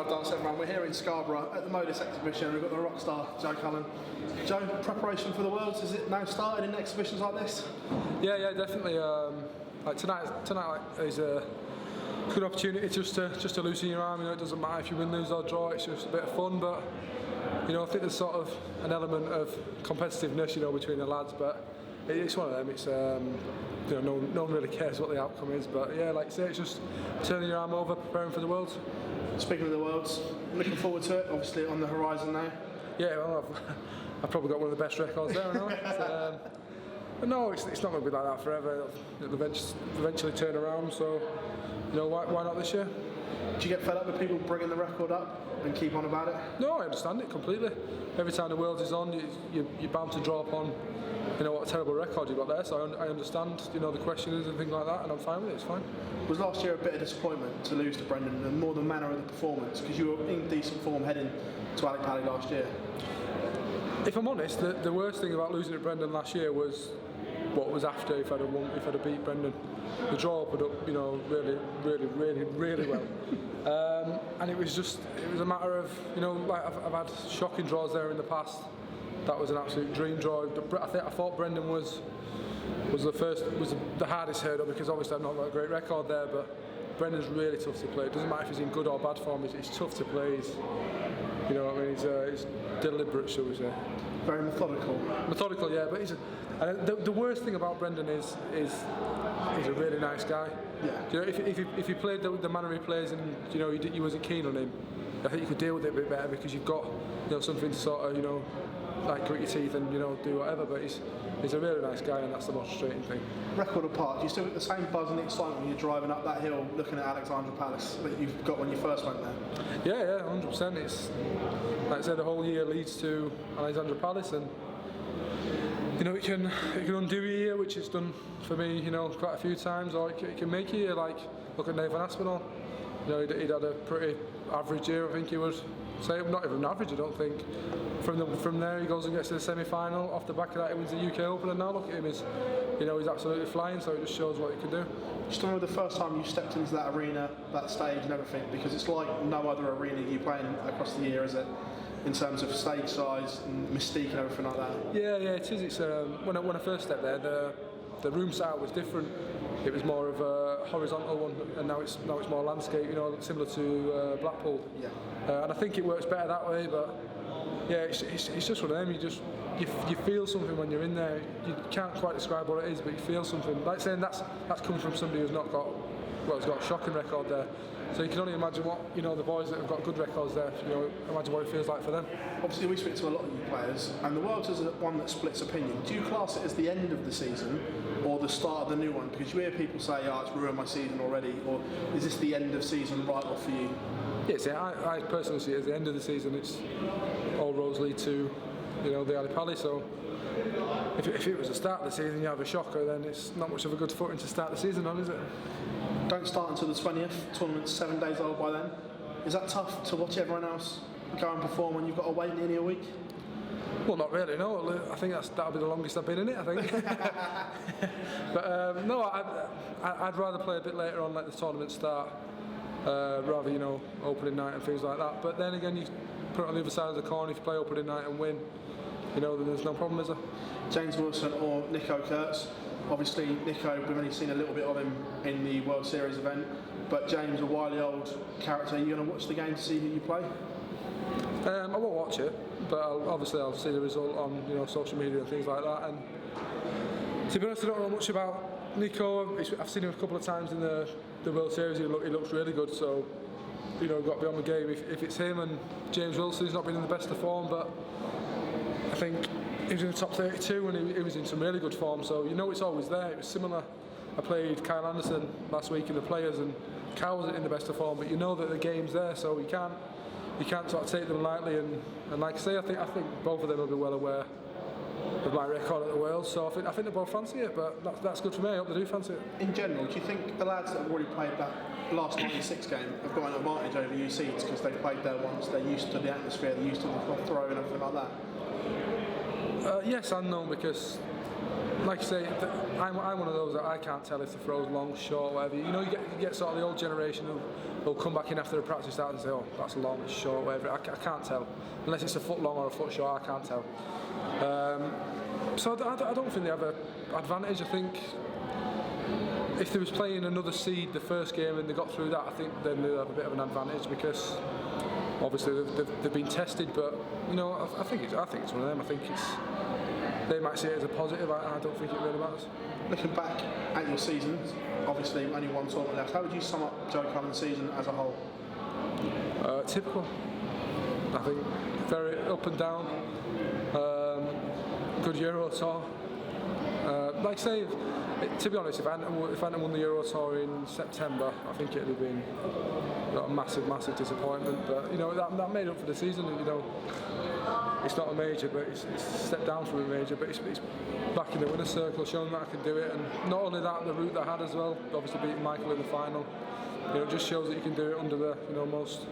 Drive Dance everyone. We're here in Scarborough at the Modus exhibition. We've got the rock star Joe Cullen. Joe, preparation for the Worlds, is it now started in exhibitions like this? Yeah, definitely. Like tonight is a good opportunity just to loosen your arm. You know, it doesn't matter if you win, lose or draw. It's just a bit of fun, but you know, I think there's sort of an element of competitiveness, you know, between the lads. But it's one of them. It's you know, no one really cares what the outcome is. But yeah, like I say, it's just turning your arm over, preparing for the Worlds. Speaking of the Worlds, looking forward to it. Obviously on the horizon now. Yeah, well, I've probably got one of the best records there, but no, it's not going to be like that forever. It'll eventually turn around. So, you know, why not this year? Do you get fed up with people bringing the record up and keep on about it? No, I understand it completely. Every time the Worlds is on, you're bound to draw upon, you know, what a terrible record you've got there. So I understand, you know, the questions and things like that, and I'm fine with it. It's fine. Was last year a bit of disappointment to lose to Brendan, and more the manner of the performance, because you were in decent form heading to Alexandra Palace last year? If I'm honest, the worst thing about losing to Brendan last year was what was after. If I'd have beat Brendan, the draw opened up, you know, really well. And it was a matter of, you know, like I've had shocking draws there in the past. That was an absolute dream draw. I thought Brendan was the hardest hurdle, because obviously I've not got a great record there, but Brendan's really tough to play. It doesn't matter if he's in good or bad form. He's tough to play. You know what I mean? He's deliberate, shall we say. Very methodical. Methodical, yeah. But the worst thing about Brendan is he's a really nice guy. Yeah. You know, if he played the manner he plays, and you know you wasn't keen on him, I think you could deal with it a bit better, because you've got, you know, something to sort of, you know, like grit your teeth and, you know, do whatever. But he's a really nice guy, and that's the most frustrating thing. Record apart, do you still get the same buzz and excitement when you're driving up that hill looking at Alexandra Palace that you've got when you first went there? Yeah, 100%. It's like I said, the whole year leads to Alexandra Palace, and you know, it can undo a year, which it's done for me, you know, quite a few times, or it can make a year. Like, look at Nathan Aspinall. You know, he'd had a pretty average year, I think he would say. Not even average, I don't think. From there, he goes and gets to the semi-final. Off the back of that, he wins the UK Open, and now look at him. He's absolutely flying. So it just shows what he can do. Just remember the first time you stepped into that arena, that stage, and everything, because it's like no other arena you play in across the year, is it? In terms of stage size and mystique and everything like that. Yeah, it is. It's when I first stepped there, the room setup was different. It was more of a horizontal one, and now it's more landscape. You know, similar to Blackpool. Yeah. And I think it works better that way. But yeah, it's just one of them. You feel something when you're in there. You can't quite describe what it is, but you feel something. Like saying that's coming from somebody who's not got, well, has got a shocking record there. So you can only imagine what, you know, the boys that have got good records there, you know, imagine what it feels like for them. Obviously we speak to a lot of you players, and the Worlds is one that splits opinion. Do you class it as the end of the season or the start of the new one? Because you hear people say, oh, it's ruined my season already, or is this the end of season right off for you? Yes, I personally see it as the end of the season. It's all roads lead to, you know, the Ali Palace. So if it was the start of the season, you have a shocker, then it's not much of a good footing to start the season on, is it? Don't start until the 20th, tournament's 7 days old by then. Is that tough to watch everyone else go and perform when you've got to wait nearly a week? Well, not really, no. I think that'll be the longest I've been in it, I think. But no, I'd rather play a bit later on, let the tournament start, rather, you know, opening night and things like that. But then again, you put it on the other side of the coin. If you play opening night and win, you know, then there's no problem, is there? James Wilson or Nico Kurtz. Obviously, Nico, we've only seen a little bit of him in the World Series event, but James, a wily old character. Are you going to watch the game to see who you play? I won't watch it, but I'll see the result on, you know, social media and things like that. And to be honest, I don't know much about Nico. I've seen him a couple of times in the World Series. He looks really good. So, you know, got to be on the game. If it's him and James Wilson, he's not been in the best of form, but I think he was in the top 32 and he was in some really good form, so you know it's always there. It was similar. I played Kyle Anderson last week in the Players, and Kyle wasn't in the best of form, but you know that the game's there, so you can't sort of take them lightly. And like I say, I think both of them will be well aware of my record at the World, so I think they both fancy it, but that's good for me. I hope they do fancy it. In general, do you think the lads that have already played that last 96 game have got an advantage over you seeds because they've played there once, they're used to the atmosphere, they're used to the throw and everything like that? Yes and no, because like I say, I'm one of those that I can't tell if the throw's long, short, whatever. You know, you get sort of the old generation who'll come back in after the practice start and say, oh, that's long, it's short, whatever. I can't tell. Unless it's a foot long or a foot short, I can't tell. So I don't think they have an advantage. I think if they was playing another seed the first game and they got through that, I think then they'll have a bit of an advantage because obviously they've been tested. But you know, I think it's one of them. I think they might see it as a positive. I don't think it really matters. Looking back at your season, obviously only one tournament left. How would you sum up Joe Cullen's season as a whole? Typical. I think very up and down. Good Euro Tour. Like I say, to be honest, if I hadn't won the Euro Tour in September, I think it'd have been a massive disappointment. But you know that made up for the season. And, you know, it's not a major, but it's stepped down from a major. But it's back in the winner's circle, showing that I can do it. And not only that, the route that I had as well. Obviously beating Michael in the final. You know, it just shows that you can do it under the most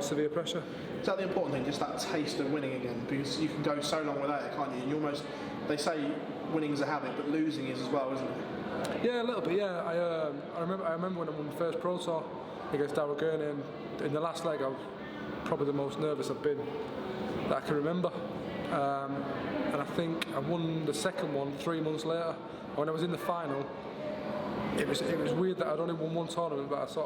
severe pressure. Is that the important thing? Just that taste of winning again, because you can go so long without it, can't you? And you almost, they say winning is a habit, but losing is as well, isn't it? Yeah, a little bit. Yeah, I remember when I won the first Pro Tour against Darryl Gurney, and in the last leg, I was probably the most nervous I've been that I can remember. And I think I won the second one 3 months later. When I was in the final, it was weird that I'd only won one tournament, but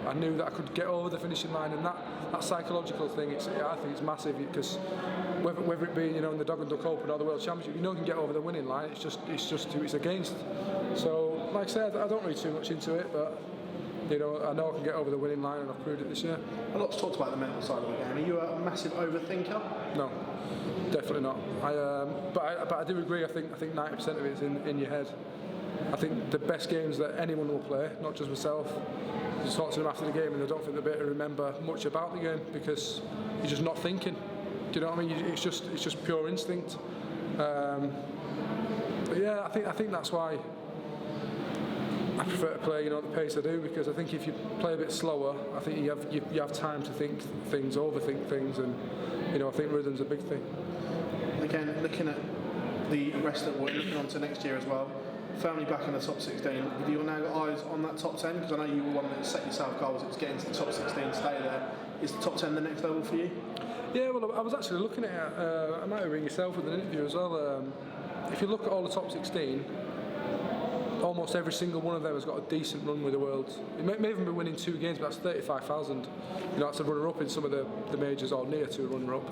I knew that I could get over the finishing line, and that psychological thing, I think it's massive because whether it be in the Dog and Duck Open or the World Championship, you can get over the winning line. It's just who it's against. So, like I said, I don't read too much into it, but I know I can get over the winning line, and I've proved it this year. A lot's talked about the mental side of the game. Are you a massive overthinker? No, definitely not. But I do agree. I think 90% of it is in your head. I think the best games that anyone will play, not just myself, you talk to them after the game and they don't think they'll be able to remember much about the game because you're just not thinking. Do you know what I mean? It's just pure instinct. But yeah, I think that's why I prefer to play the pace I do, because I think if you play a bit slower, I think you have time to think things, overthink things, and I think rhythm's a big thing. Again, looking at the rest of what you're looking on to next year as well. Firmly back in the top 16. Have you now got eyes on that top 10? Because I know you were one that set yourself goals. It was getting to the top 16, stay there. Is the top 10 the next level for you? Yeah, well, I was actually looking at it. I might have ring yourself with an interview as well. If you look at all the top 16, almost every single one of them has got a decent run with the world. It may even be winning 2 games, but that's 35,000. That's a runner-up in some of the majors, or near to a runner-up.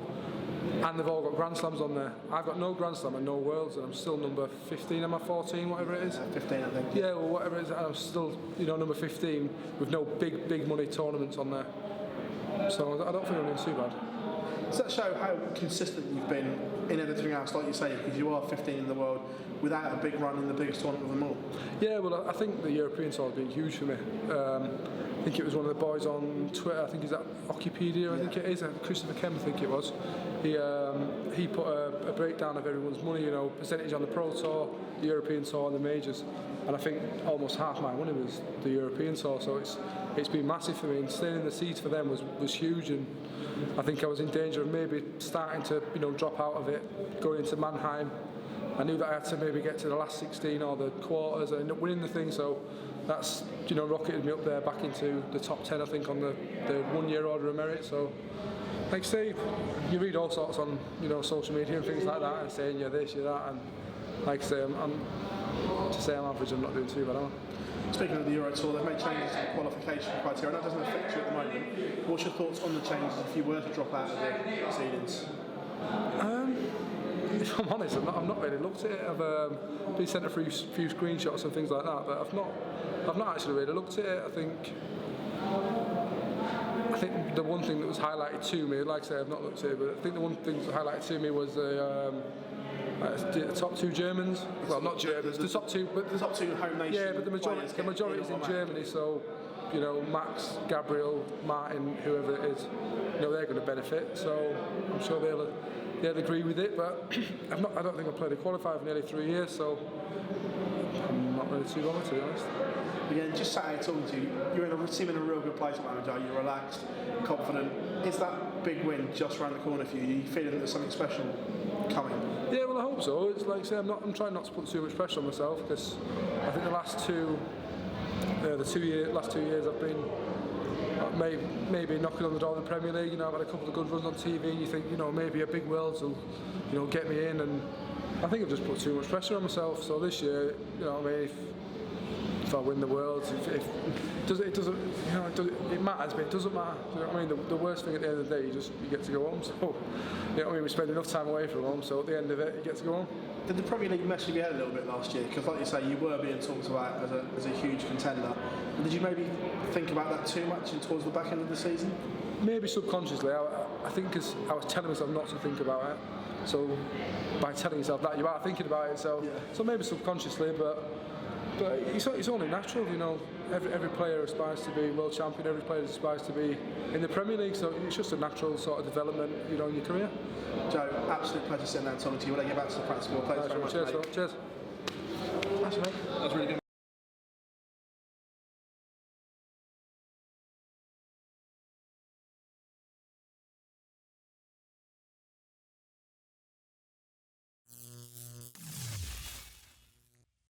And they've all got Grand Slams on there. I've got no Grand Slam and no Worlds, and I'm still number 15, am I 14, whatever it is? 15, I think. Yeah, well, whatever it is, and I'm still, number 15 with no big money tournaments on there. So I don't think I'm doing too bad. Does that show how consistent you've been in everything else, like you say, because you are 15 in the world without a big run in the biggest tournament of them all? Yeah, well, I think the European tour has been huge for me. I think it was one of the boys on Twitter, I think is that Okipedia, I think it is, Christopher Kemp, I think it was. He put a breakdown of everyone's money, percentage on the Pro Tour, the European Tour and the majors. And I think almost half my money was the European Tour, so it's been massive for me, and staying in the seeds for them was huge. And I think I was in danger of maybe starting to drop out of it, going into Mannheim. I knew that I had to maybe get to the last 16 or the quarters and end up winning the thing, so that's rocketed me up there back into the top 10, I think, on the 1 year order of merit. So like I say, you read all sorts on social media and things like that, and saying you're this, you're that, and like I say, I'm average, I'm not doing too bad, am I? Speaking of the Euro Tour, they've made changes to the qualification criteria, and that doesn't affect you at the moment. What's your thoughts on the changes if you were to drop out of the seedings? If I'm honest, I've not really looked at it. I've been sent a few screenshots and things like that, but I've not actually really looked at it. I think the one thing that was highlighted to me, like I say, I've not looked at it, but I think the one thing that was highlighted to me was the top 2 Germans. Well, not Germans, the top 2, but the top 2 home nations. Yeah, but the majority is in Germany, so Max, Gabriel, Martin, whoever it is, they're going to benefit. So I'm sure they'll agree with it, but I don't think I've played a qualifier for nearly 3 years, so I'm not really too bothered, to be honest. Again, just sat here talking to you, you seem in a real good place at the moment, Joe. You're relaxed, confident. Is that big win just around the corner for you? Are you feeling that there's something special? coming? Yeah, well, I hope so. It's like I say, I'm trying not to put too much pressure on myself, because I think the last 2 years I've been maybe knocking on the door of the Premier League. You know, I've had a couple of good runs on TV, and you think, you know, maybe a big world will, you know, get me in, and I think I've just put too much pressure on myself. So this year, you know what I mean, if I win the world, it doesn't, you know, it matters, but it doesn't matter. You know what I mean? The worst thing at the end of the day, you get to go home. So, you know what I mean? We spend enough time away from home, so at the end of it, you get to go home. Did the Premier League mess with your head a little bit last year? Because, like you say, you were being talked about as a huge contender. Did you maybe think about that too much towards the back end of the season? Maybe subconsciously. I think because I was telling myself not to think about it. So by telling yourself that, you are thinking about it. So maybe subconsciously, but it's only natural, you know. Every player aspires to be world champion. Every player aspires to be in the Premier League. So it's just a natural sort of development, you know, in your career. Joe, absolute pleasure sitting down and talking to you. We'll let you get back to the practical. Thanks very much. Cheers. Mate. Cheers. That's really